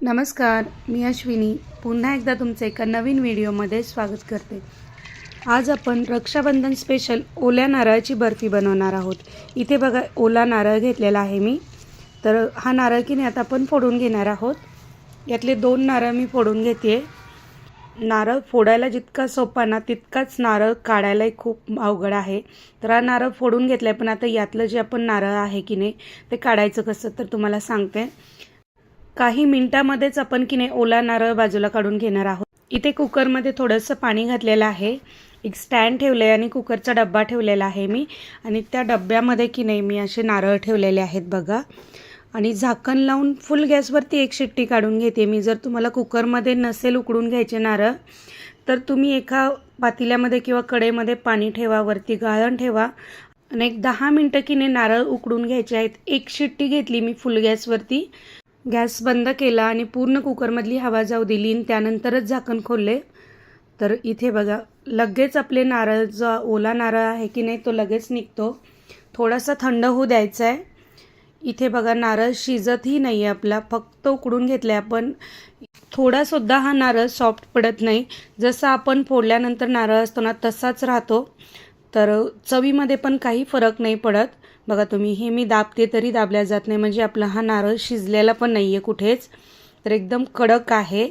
नमस्कार, मी अश्विनी पुन्हा एकदा तुमचं एका नवीन व्हिडिओमध्ये स्वागत करते। आज आपण रक्षाबंधन स्पेशल ओल्या नारळाची बर्फी बनवणार आहोत। इथे बघा ओला नारळ घेतलेला आहे मी। तर हा नारळ की नाही आता आपण फोडून घेणार आहोत। यातले 2 नारळ मी फोडून घेते। नारळ फोडायला जितका सोपा ना तितकाच नारळ काढायला खूप अवघड आहे। तर हा नारळ फोडून घेतलाय, पण आता यातलं जे आपण नारळ आहे की नाही ते काढायचं कसं तर तुम्हाला सांगते। काही मिनिटांमध्येच आपण की नाही ओला नारळ बाजूला काढून घेणार आहोत। इथे कुकरमध्ये थोडंसं पाणी घातलेलं आहे, एक स्टँड ठेवले आणि कुकरचा डब्बा ठेवलेला आहे मी, आणि त्या डब्यामध्ये की नाही मी असे नारळ ठेवलेले आहेत बघा। आणि झाकण लावून फुल गॅसवरती एक शिट्टी काढून घेते मी। जर तुम्हाला कुकरमध्ये नसेल उकडून घ्यायचे नारळ तर तुम्ही एका पातेल्यामध्ये किंवा कढईमध्ये पाणी ठेवा, वरती गाळण ठेवा आणि एक 10 मिनिटं की नाही नारळ उकडून घ्यायचे आहेत। एक शिट्टी घेतली मी फुल गॅसवरती, गॅस बंद केला आणि पूर्ण कुकरमधली हवा जाऊ दिली आणि त्यानंतरच झाकण खोलले। तर इथे बघा लगेच आपले नारळ जो ओला नारळ आहे की नाही तो लगेच निघतो। थोडासा थंड होऊ द्यायचा आहे। इथे बघा नारळ शिजतही नाही आहे आपला, फक्त उकडून घेतले आपण। थोडासुद्धा हा नारळ सॉफ्ट पडत नाही, जसं आपण फोडल्यानंतर नारळ असतो ना तसाच राहतो। तर चवीमध्ये पण काही फरक नाही पडत। बघा तुम्ही, हे मी दाबते तरी दाबल्या जात नाही, म्हणजे आपला हा नारळ शिजलेला पण नाही आहे कुठेच। तर एकदम कडक आहे।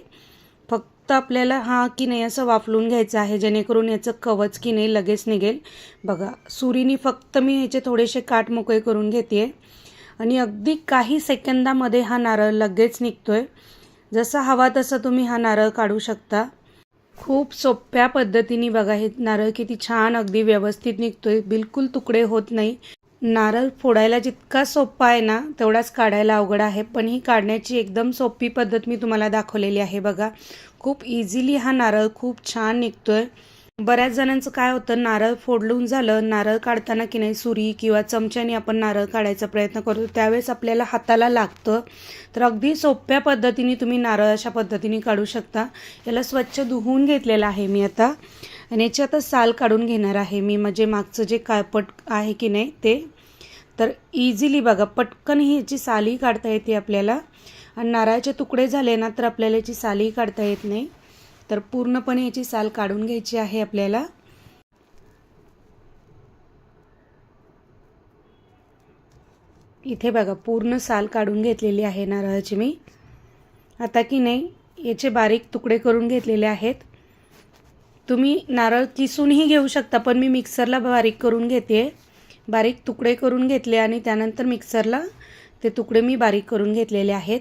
फक्त आपल्याला हा की नाही असं वाफलून घ्यायचं आहे, जेणेकरून याचं कवच की नाही लगेच निघेल। बघा सुरीने फक्त मी ह्याचे थोडेसे काट मोकळे करून घेते आणि अगदी काही सेकंदामध्ये हा नारळ लगेच निघतोय। जसा हवा तसं तुम्ही हा नारळ काढू शकता। खूप सोप्या पद्धतीने बघा हे नारळ किती छान अगदी व्यवस्थित निघतोय, बिलकुल तुकडे होत नाही। नारळ फोडायला जितका सोपा आहे ना तेवढाच काढायला अवघड आहे, पण ही काढण्याची एकदम सोपी पद्धत मी तुम्हाला दाखवलेली आहे बघा। खूप इझिली हा नारळ खूप छान निघतोय। बऱ्याच जणांचं काय होतं, नारळ फोडलून झालं, नारळ काढताना की नाही सुरी किंवा चमच्याने आपण नारळ काढायचा प्रयत्न करतो, त्यावेळेस आपल्याला हाताला लागतं। तर अगदी सोप्या पद्धतीने तुम्ही नारळ अशा पद्धतीने काढू शकता। याला स्वच्छ धुवून घेतलेलं आहे मी आता, आणि याची आता साल काढून घेणार आहे मी, म्हणजे मागचं जे काळपट आहे की नाही ते। तर इझिली बघा पटकन ही याची सालही काढता येते आपल्याला, आणि नारळाचे तुकडे झाले ना तर आपल्याला याची सालही काढता येत नाही। तर पूर्णपणे याची साल काढून घ्यायची आहे आपल्याला। इथे बघा पूर्ण साल काढून घेतलेली आहे नारळाची मी। आता की नाही याचे बारीक तुकडे करून घेतलेले आहेत। तुम्ही नारळ किसूनही घेऊ शकता, पण मी मिक्सरला बारीक करून घेते। बारीक तुकडे करून घेतले आणि त्यानंतर मिक्सरला ते तुकडे मी बारीक करून घेतलेले आहेत।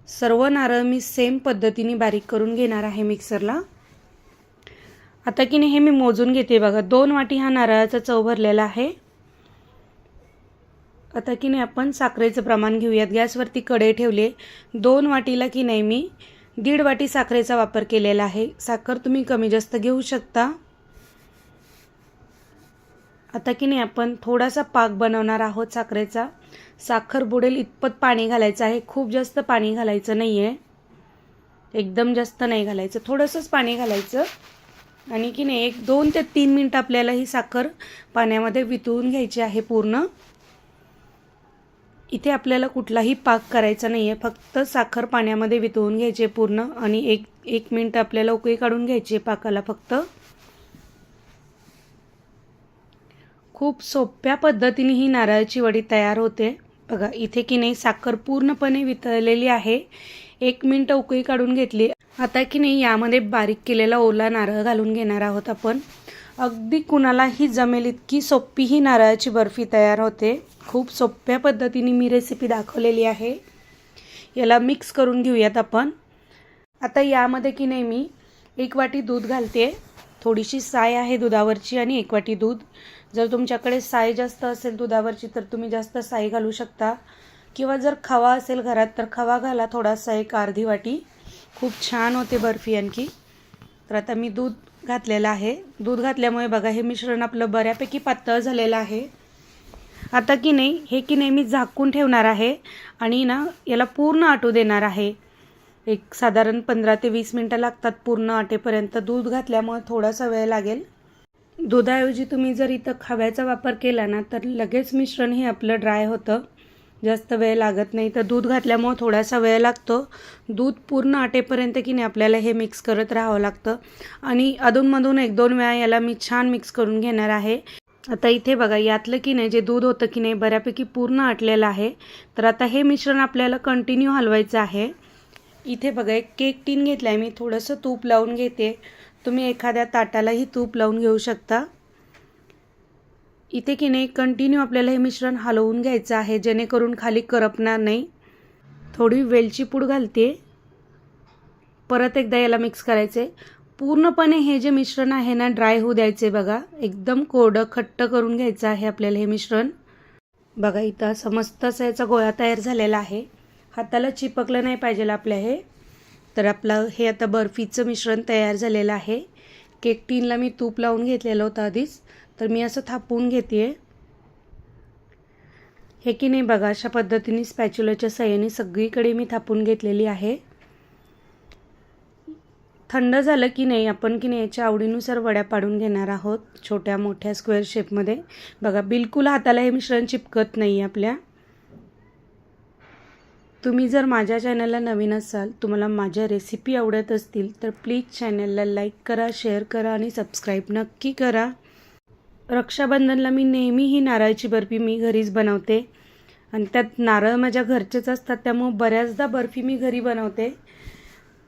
सर्व नारळ मी सेम पद्धतीने बारीक करून घेणार आहे मिक्सरला। आता की नाही हे मी मोजून घेते बघा, 2 वाटी हा नारळाचा चव भरलेला आहे। आता की नाही आपण साखरेचं प्रमाण घेऊयात। गॅसवरती कढई ठेवले, 2 वाटीला की नाही मी 1.5 वाटी साखरेचा वापर केलेला आहे। साखर तुम्ही कमी जास्त घेऊ शकता। आता की नाही आपण थोडासा पाक बनवणार आहोत साखरेचा। साखर बुडेल इतपत पाणी घालायचं आहे, खूप जास्त पाणी घालायचं नाही आहे, एकदम जास्त नाही घालायचं, थोडंसंच पाणी घालायचं। आणि की नाही 2 ते 3 मिनिट आपल्याला ही साखर पाण्यामध्ये वितळून घ्यायची आहे पूर्ण। इथे आपल्याला कुठलाही पाक करायचा नाही आहे, फक्त साखर पाण्यामध्ये वितळून घ्यायचे पूर्ण, आणि एक मिनिट आपल्याला उकळी काढून घ्यायची पाकाला फक्त। खूप सोप्या पद्धतीने ही नारळाची वडी तयार होते बघा। इथे की नाही साखर पूर्णपणे वितळलेली आहे, 1 मिनिट उकळी काढून घेतली। आता की नाही यामध्ये बारीक केलेला ओला नारळ घालून घेणार आहोत आपण। अगदी कुणालाही जमेल इतकी सोपी ही नारळाची बर्फी तयार होते। खूप सोप्या पद्धतीने मी रेसिपी दाखवलेली आहे। याला मिक्स करून घेऊयात आपण। आता यामध्ये की नाही मी 1 वाटी दूध घालते, थोडीशी साय आहे दुधावरची, आणि 1 वाटी दूध। जर तुमच्याकडे साय जास्त असेल दुधावरची तर तुम्ही जास्त साय घालू शकता, किंवा जर खवा असेल घरात तर खवा घाला थोडासा, 1 अर्धी वाटी। खूप छान होते बर्फी आणखी। तर आता मी दूध घातलेलं आहे। दूध घातल्यामुळे बघा हे मिश्रण आपलं बऱ्यापैकी पातळ झालेलं आहे। आता की नाही हे की नाही मी झाकून ठेवणार आहे आणि ना याला पूर्ण आटू देणार आहे। एक साधारण 15 ते 20 मिनिटं लागतात पूर्ण आटेपर्यंत। दूध घातल्यामुळे थोडासा वेळ लागेल। दुधाऐवजी तुम्ही जर इथं खव्याचा वापर केला ना तर लगेच मिश्रण हे आपलं ड्राय होतं। जास्त वेळ लागत नाही. तर दूध घातल्यामुळं थोडासा वेळ लागतो. दूध पूर्ण आटेपर्यंत की नाही आपल्याला हे मिक्स करत राहावं लागतं आणि अधूनमधून 1-2 वेळा याला मी छान मिक्स करून घेणार आहे. आता इथे बघा यातलं की नाही जे दूध होतं की नाही बऱ्यापैकी पूर्ण आटलेलं आहे. तर आता हे मिश्रण आपल्याला कंटिन्यू हलवायचं आहे. इथे बघा एक केक टीन घेतला आहे मी, थोडंसं तूप लावून घेते. तुम्ही एखाद्या ताटालाही तूप लावून घेऊ शकता. इथे की नाही कंटिन्यू आपल्याला हे मिश्रण हलवून घ्यायचं आहे जेणेकरून खाली करपणार नाही. थोडी वेलची पूड घालते. परत एकदा याला मिक्स करायचे. पूर्णपणे हे जे मिश्रण आहे ना ड्राय होऊ द्यायचे. बघा एकदम कोरडं खट्ट करून घ्यायचं आहे आपल्याला हे मिश्रण. बघा इथं असं मस्त असा याचा गोळा तयार झालेला आहे. हाताला चिपकलं नाही पाहिजे आपल्या हे. तर आपलं हे आता बर्फीचं मिश्रण तयार झालेलं आहे. केक टीनला मी तूप लावून घेतलेलं होतं आधीच, तर मी असं थापून घेते. हे की नाही बघा अशा पद्धतीने स्पॅच्युलाच्या साहाय्याने सगळीकडे मी थापून घेतलेली आहे. थंड झालं की नाही आपण की नाही याच्या आवडीनुसार वड्या पाडून घेणार आहोत छोट्या मोठ्या स्क्वेअर शेपमध्ये. बघा बिलकुल हाताला हे मिश्रण चिपकत नाही आपल्या. तुम्ही जर माझ्या चॅनलला नवीन असाल, तुम्हाला माझ्या रेसिपी आवडत असतील तर प्लीज चॅनलला लाईक करा, शेअर करा आणि सबस्क्राईब नक्की करा. रक्षाबंधनला मी नेहमी ही नारळाची बर्फी मी घरीच बनवते आणि त्यात नारळ माझ्या घरचेच असतात त्यामुळे बऱ्याचदा बर्फी मी घरी बनवते.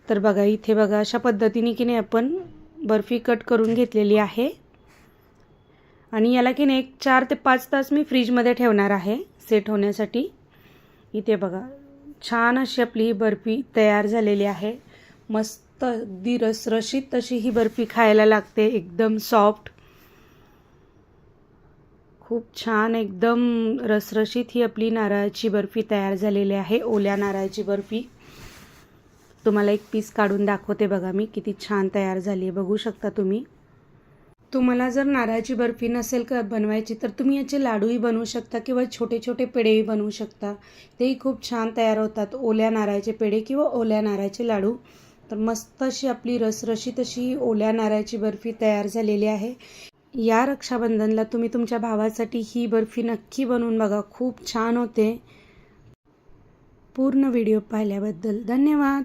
तर बघा इथे बघा अशा पद्धतीने की नाही आपण बर्फी कट करून घेतलेली आहे आणि याला की नाही 4 ते 5 तास मी फ्रीजमध्ये ठेवणार आहे सेट होण्यासाठी. इथे बघा छान अशी आपली ही बर्फी तयार झालेली आहे. मस्त अगदी रसरशीत अशी ही बर्फी खायला लागते, एकदम सॉफ्ट, खूप छान एकदम रसरशीत ही आपली नारळाची बर्फी तयार झालेली आहे. ओल्या नारळाची बर्फी. तुम्हाला एक पीस काढून दाखवते बघा मी किती छान तयार झाली आहे, बघू शकता तुम्ही. तुम्हाला जर नारळाची बर्फी नसेल का बनवायची तर तुम्ही याचे लाडूही बनवू शकता किंवा छोटे छोटे पेढेही बनवू शकता. तेही खूप छान तयार होतात. ओल्या नारळाचे पेढे किंवा ओल्या नारळाचे लाडू. तर मस्त अशी आपली रसरशीत अशी ओल्या नारळाची बर्फी तयार झालेली आहे. या रक्षाबंधनला तुम्ही तुमच्या भावासाठी ही बर्फी नक्की बनवून बघा, खूप छान होते. पूर्ण व्हिडिओ पाहिल्याबद्दल धन्यवाद.